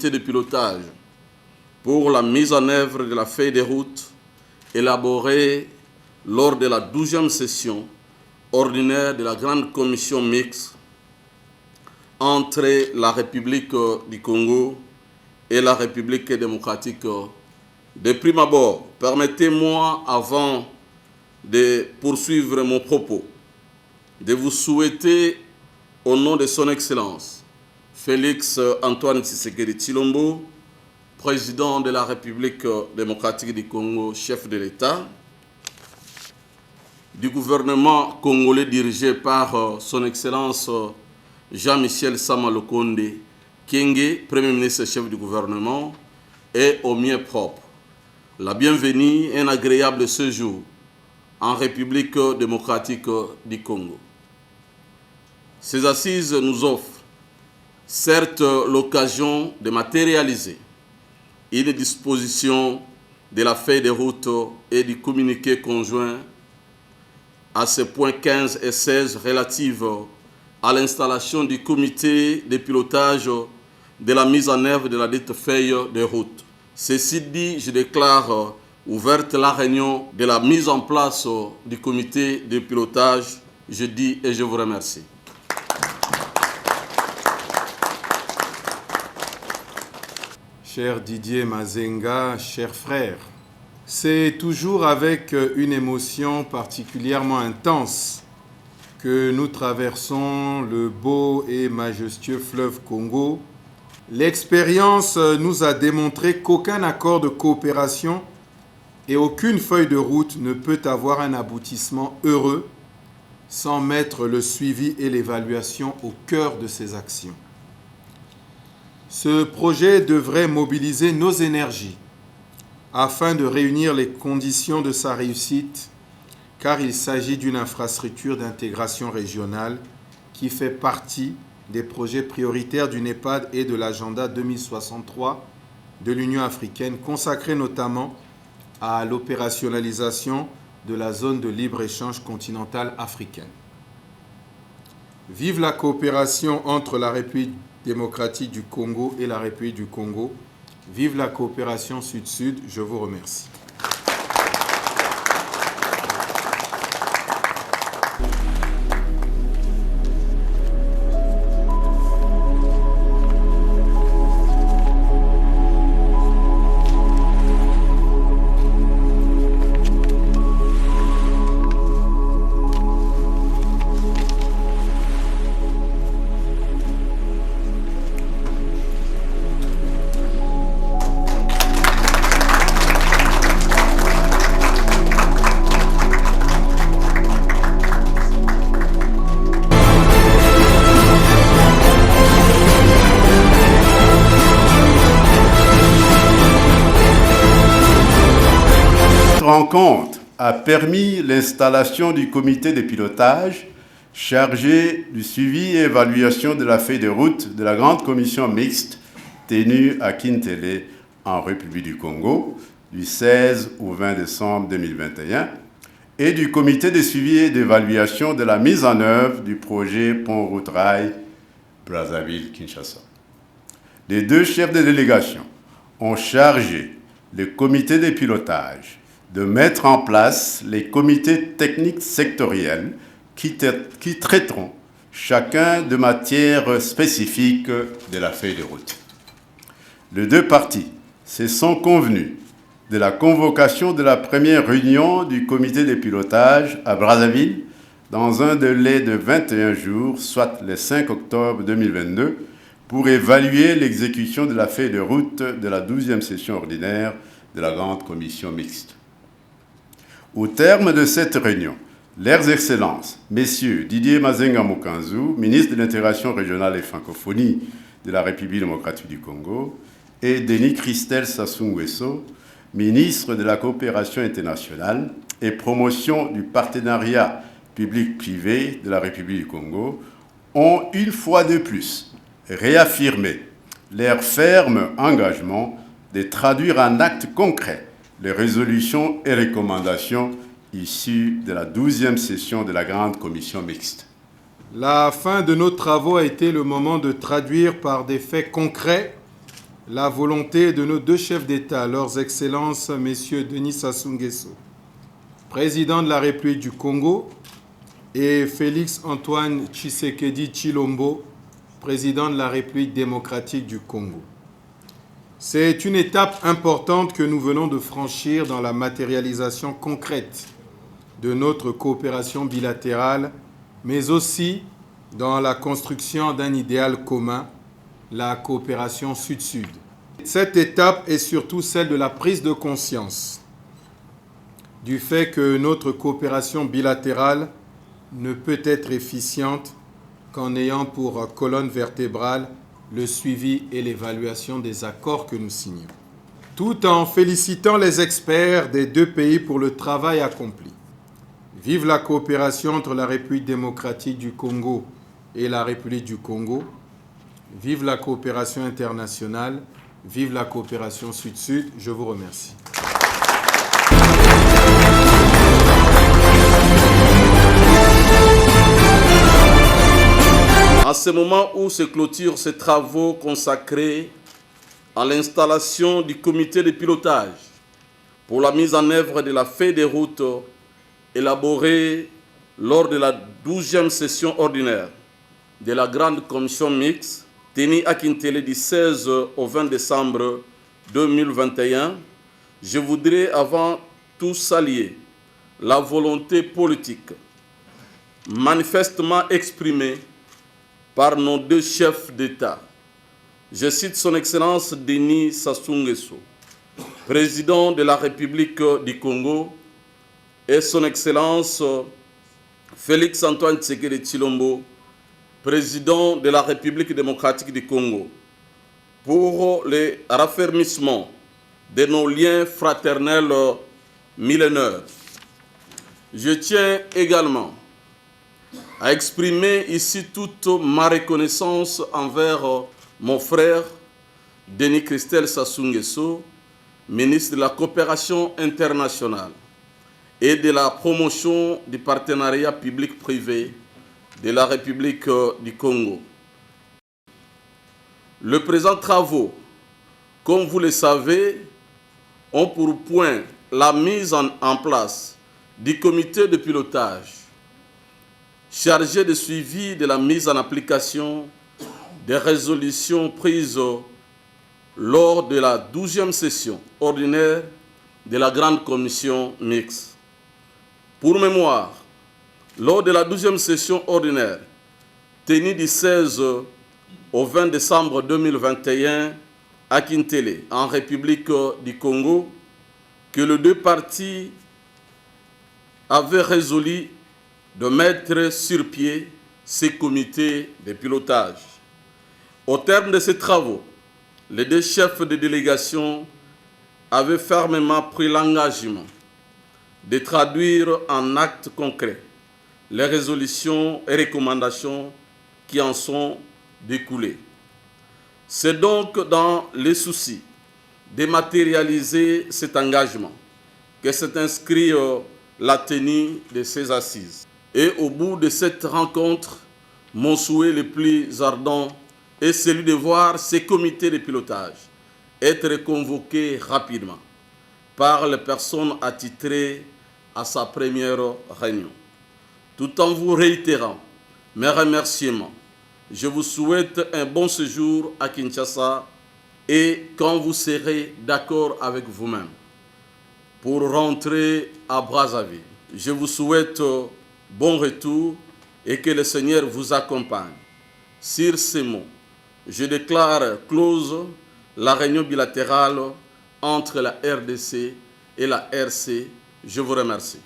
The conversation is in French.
De pilotage pour la mise en œuvre de la feuille de route élaborée lors de la 12e session ordinaire de la grande commission mixte entre la République du Congo et la République démocratique. De prime abord, permettez-moi, avant de poursuivre mon propos, de vous souhaiter, au nom de son Excellence, Félix Antoine Tshisekedi Tshilombo, président de la République démocratique du Congo, chef de l'État, du gouvernement congolais dirigé par son Excellence Jean-Michel Sama Lukonde Kyenge, Premier ministre chef du gouvernement, et au mien propre, la bienvenue et un agréable séjour en République démocratique du Congo. Ces assises nous offrent certes l'occasion de matérialiser une disposition de la feuille de route et du communiqué conjoint à ces points 15 et 16 relatifs à l'installation du comité de pilotage de la mise en œuvre de la dite feuille de route. Ceci dit, je déclare ouverte la réunion de la mise en place du comité de pilotage. Je dis et je vous remercie. Cher Didier Mazenga, chers frères, c'est toujours avec une émotion particulièrement intense que nous traversons le beau et majestueux fleuve Congo. L'expérience nous a démontré qu'aucun accord de coopération et aucune feuille de route ne peut avoir un aboutissement heureux sans mettre le suivi et l'évaluation au cœur de ses actions. Ce projet devrait mobiliser nos énergies afin de réunir les conditions de sa réussite, car il s'agit d'une infrastructure d'intégration régionale qui fait partie des projets prioritaires du NEPAD et de l'agenda 2063 de l'Union africaine, consacré notamment à l'opérationnalisation de la zone de libre-échange continentale africaine. Vive la coopération entre la République démocratique du Congo et la République du Congo. Vive la coopération Sud-Sud. Je vous remercie. Rencontre a permis l'installation du comité de pilotage chargé du suivi et évaluation de la feuille de route de la grande commission mixte tenue à Kintele en République du Congo du 16 au 20 décembre 2021 et du comité de suivi et d'évaluation de la mise en œuvre du projet Pont-Route-Rail Brazzaville-Kinshasa. Les deux chefs de délégation ont chargé le comité de pilotage de mettre en place les comités techniques sectoriels qui traiteront chacun de matières spécifiques de la feuille de route. Les deux parties se sont convenus de la convocation de la première réunion du comité de pilotage à Brazzaville dans un délai de 21 jours, soit le 5 octobre 2022, pour évaluer l'exécution de la feuille de route de la 12e session ordinaire de la Grande Commission mixte. Au terme de cette réunion, Leurs Excellences, Messieurs Didier Mazenga Mokanzu, ministre de l'Intégration régionale et francophonie de la République démocratique du Congo, et Denis Christel Sassou Nguesso, ministre de la Coopération internationale et promotion du partenariat public-privé de la République du Congo, ont une fois de plus réaffirmé leur ferme engagement de traduire en actes concrets les résolutions et recommandations issues de la 12e session de la Grande Commission mixte. La fin de nos travaux a été le moment de traduire par des faits concrets la volonté de nos deux chefs d'État, leurs Excellences, Messieurs Denis Sassou Nguesso, président de la République du Congo, et Félix Antoine Tshisekedi Tshilombo, président de la République démocratique du Congo. C'est une étape importante que nous venons de franchir dans la matérialisation concrète de notre coopération bilatérale, mais aussi dans la construction d'un idéal commun, la coopération Sud-Sud. Cette étape est surtout celle de la prise de conscience du fait que notre coopération bilatérale ne peut être efficiente qu'en ayant pour colonne vertébrale le suivi et l'évaluation des accords que nous signons. Tout en félicitant les experts des deux pays pour le travail accompli. Vive la coopération entre la République démocratique du Congo et la République du Congo. Vive la coopération internationale. Vive la coopération Sud-Sud. Je vous remercie. En ce moment où se clôturent ces travaux consacrés à l'installation du comité de pilotage pour la mise en œuvre de la feuille de route élaborée lors de la 12e session ordinaire de la Grande Commission mixte, tenue à Kintele du 16 au 20 décembre 2021, je voudrais avant tout saluer la volonté politique manifestement exprimée par nos deux chefs d'État. Je cite son Excellence Denis Sassou Nguesso, président de la République du Congo, et son Excellence Félix Antoine Tshisekedi Tshilombo, président de la République démocratique du Congo, pour le raffermissement de nos liens fraternels millénaires. Je tiens également à exprimer ici toute ma reconnaissance envers mon frère Denis Christel Sassou Nguesso, ministre de la Coopération internationale et de la promotion du partenariat public-privé de la République du Congo. Le présent travaux, comme vous le savez, ont pour point la mise en place du comité de pilotage chargé de suivi de la mise en application des résolutions prises lors de la 12e session ordinaire de la Grande Commission mixte. Pour mémoire, lors de la 12e session ordinaire, tenue du 16 au 20 décembre 2021 à Kintele, en République du Congo, que les deux parties avaient résolu de mettre sur pied ces comités de pilotage. Au terme de ces travaux, les deux chefs de délégation avaient fermement pris l'engagement de traduire en actes concrets les résolutions et recommandations qui en sont découlées. C'est donc dans les soucis de matérialiser cet engagement que s'est inscrit la tenue de ces assises. Et au bout de cette rencontre, mon souhait le plus ardent est celui de voir ces comités de pilotage être convoqués rapidement par les personnes attitrées à sa première réunion. Tout en vous réitérant mes remerciements, je vous souhaite un bon séjour à Kinshasa et quand vous serez d'accord avec vous-même pour rentrer à Brazzaville, je vous souhaite bon retour et que le Seigneur vous accompagne. Sur ces mots, je déclare close la réunion bilatérale entre la RDC et la RC. Je vous remercie.